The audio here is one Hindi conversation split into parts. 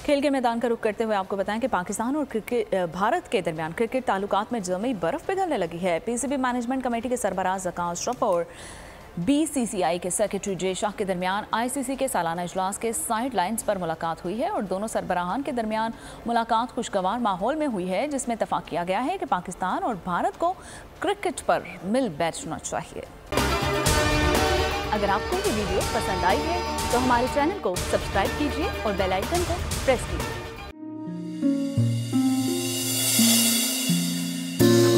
खेल के मैदान का रुख करते हुए आपको बताएं कि पाकिस्तान और भारत के दरमियान क्रिकेट ताल्लुकात में जमी बर्फ पिघलने लगी है। पीसीबी मैनेजमेंट कमेटी के सरबराह ज़का अशरफ और बीसीसीआई के सेक्रेटरी जे शाह के दरमियान आईसीसी के सालाना इजलास के साइड लाइन्स पर मुलाकात हुई है और दोनों सरबराहान के दरमियान मुलाकात खुशगवार माहौल में हुई है, जिसमें इत्तफाक किया गया है कि पाकिस्तान और भारत को क्रिकेट पर मिल बैठना चाहिए। अगर आपको ये वीडियो पसंद आई है तो हमारे चैनल को सब्सक्राइब कीजिए और बेल आइकन को प्रेस कीजिए।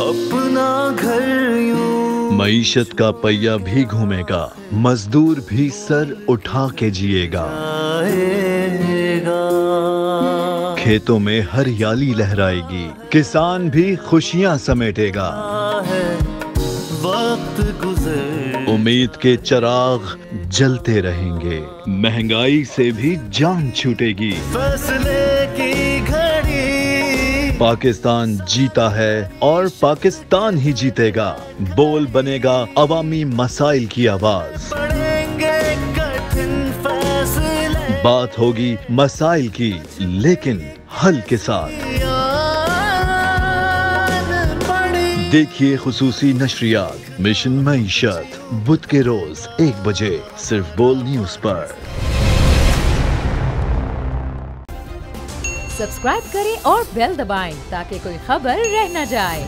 अपना घर यूं मईशत का पहिया भी घूमेगा, मजदूर भी सर उठा के जिएगा। खेतों में हरियाली लहराएगी, किसान भी खुशियां समेटेगा। वक्त गुजर उम्मीद के चिराग जलते रहेंगे, महंगाई से भी जान छूटेगी। फैसले की घड़ी पाकिस्तान जीता है और पाकिस्तान ही जीतेगा। बोल बनेगा अवामी मसाइल की आवाज। पड़ेंगे कठिन फैसले, बात होगी मसाइल की लेकिन हल के साथ। देखिए खुसूसी नशरियात मिशन मईशत बुध के रोज 1 बजे सिर्फ बोल न्यूज पर। सब्सक्राइब करें और बेल दबाएं ताकि कोई खबर रह न जाए।